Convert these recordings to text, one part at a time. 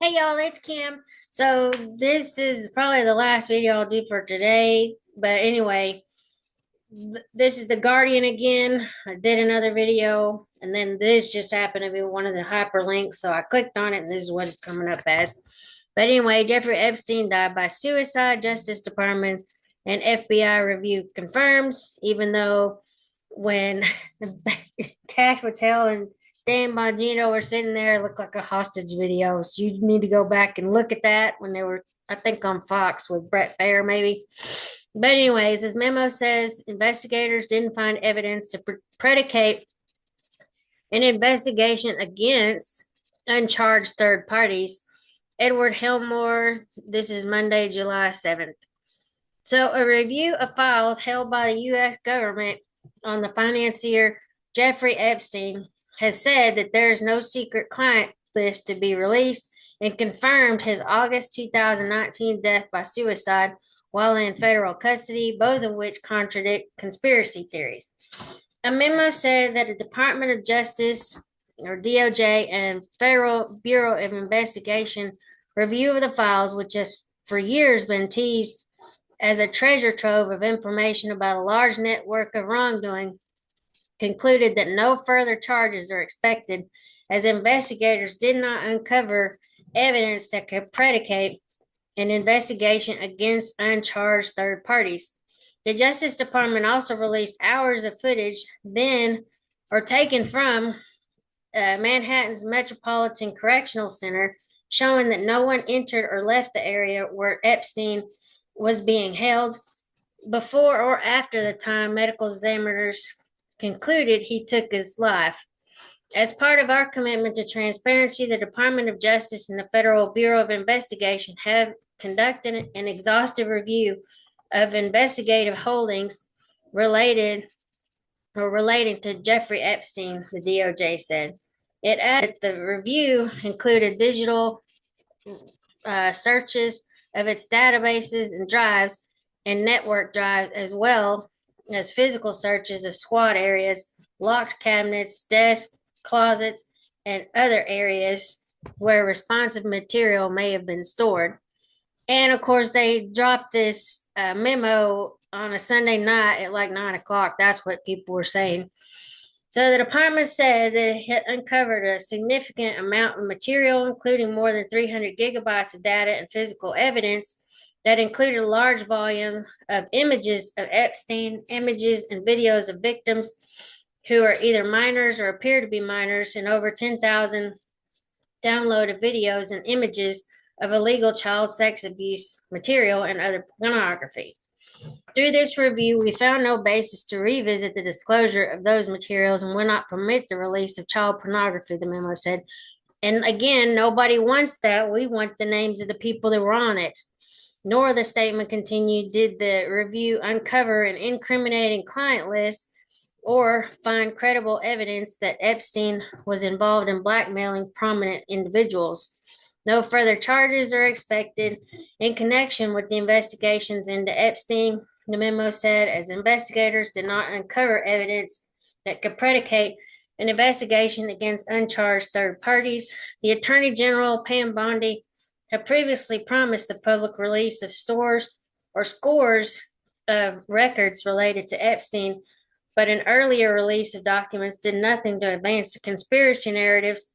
Hey y'all, it's Kim. So this is probably the last video I'll do for today. But anyway, this is the Guardian again. I did another video and then this just happened to be one of the hyperlinks. So I clicked on it and this is what it's coming up as. But anyway, Jeffrey Epstein died by suicide. Justice Department and FBI review confirms, even though when Cash Patel and Dan Bongino were sitting there, it looked like a hostage video. So you need to go back and look at that when they were, I think, on Fox with Brett Baer, maybe. But anyways, his memo says investigators didn't find evidence to predicate an investigation against uncharged third parties. Edward Helmore, this is Monday, July 7th. So a review of files held by the U.S. government on the financier Jeffrey Epstein has said that there is no secret client list to be released and confirmed his August 2019 death by suicide while in federal custody, both of which contradict conspiracy theories. A memo said that the Department of Justice, or DOJ, and Federal Bureau of Investigation review of the files, which has for years been teased as a treasure trove of information about a large network of wrongdoing, concluded that no further charges are expected as investigators did not uncover evidence that could predicate an investigation against uncharged third parties. The Justice Department also released hours of footage then or taken from Manhattan's Metropolitan Correctional Center showing that no one entered or left the area where Epstein was being held before or after the time medical examiners concluded he took his life. As part of our commitment to transparency, the Department of Justice and the Federal Bureau of Investigation have conducted an exhaustive review of investigative holdings relating to Jeffrey Epstein, the DOJ said. It added the review included digital searches of its databases and drives and network drives, as well as physical searches of squad areas, locked cabinets, desks, closets, and other areas where responsive material may have been stored. And of course, they dropped this memo on a Sunday night at like 9 o'clock. That's what people were saying. So the department said that it had uncovered a significant amount of material, including more than 300 gigabytes of data and physical evidence that included a large volume of images of Epstein, images and videos of victims who are either minors or appear to be minors, and over 10,000 downloaded videos and images of illegal child sex abuse material and other pornography. Through this review, we found no basis to revisit the disclosure of those materials and will not permit the release of child pornography, the memo said. And again, nobody wants that. We want the names of the people that were on it. Nor, the statement continued, did the review uncover an incriminating client list or find credible evidence that Epstein was involved in blackmailing prominent individuals. No further charges are expected in connection with the investigations into Epstein, the memo said, as investigators did not uncover evidence that could predicate an investigation against uncharged third parties. The Attorney General, Pam Bondi, had previously promised the public release of scores of records related to Epstein, but an earlier release of documents did nothing to advance the conspiracy narratives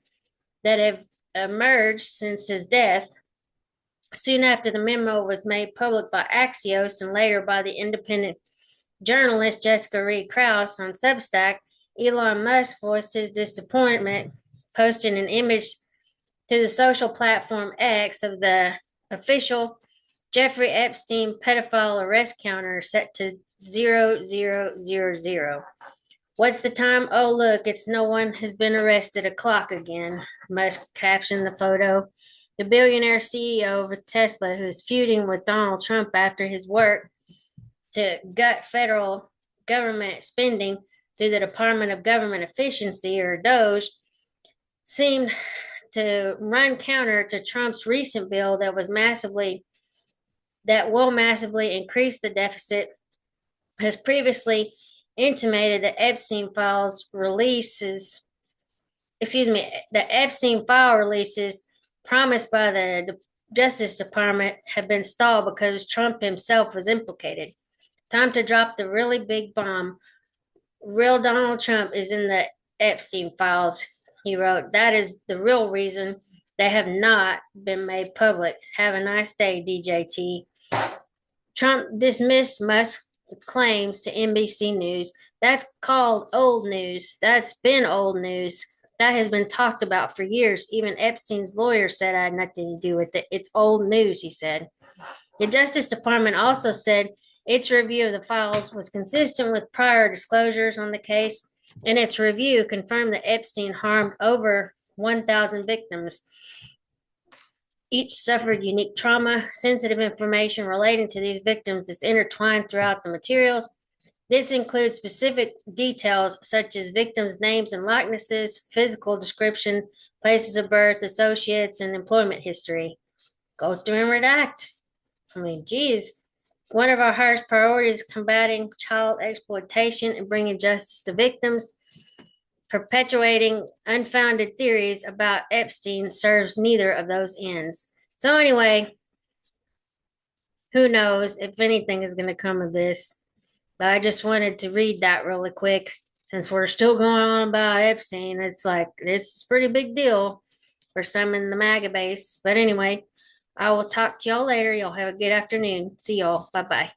that have emerged since his death. Soon after the memo was made public by Axios and later by the independent journalist Jessica Reed Krause on Substack, Elon Musk voiced his disappointment, posting an image to the social platform X of the official Jeffrey Epstein pedophile arrest counter set to 0000. What's the time? Oh, look, it's no one has been arrested o'clock again, Musk captioned the photo. The billionaire CEO of Tesla, who is feuding with Donald Trump after his work to gut federal government spending through the Department of Government Efficiency, or DOGE, seemed to run counter to Trump's recent bill that will massively increase the deficit, has previously intimated that Epstein file releases promised by the Justice Department have been stalled because Trump himself was implicated. Time to drop the really big bomb. Real Donald Trump is in the Epstein files, he wrote. That is the real reason they have not been made public. Have a nice day, DJT. Trump dismissed Musk's claims to NBC News. That's called old news. That's been old news. That has been talked about for years. Even Epstein's lawyer said I had nothing to do with it. It's old news, he said. The Justice Department also said its review of the files was consistent with prior disclosures on the case, and its review confirmed that Epstein harmed over 1,000 victims. Each suffered unique trauma. Sensitive information relating to these victims is intertwined throughout the materials. This includes specific details such as victims' names and likenesses, physical description, places of birth, associates, and employment history. Go through and redact. I mean, geez. One of our highest priorities is combating child exploitation and bringing justice to victims. Perpetuating unfounded theories about Epstein serves neither of those ends. So, anyway, who knows if anything is going to come of this. But I just wanted to read that really quick since we're still going on about Epstein. It's like, this is a pretty big deal for some in the MAGA base. But anyway, I will talk to y'all later. Y'all have a good afternoon. See y'all. Bye bye.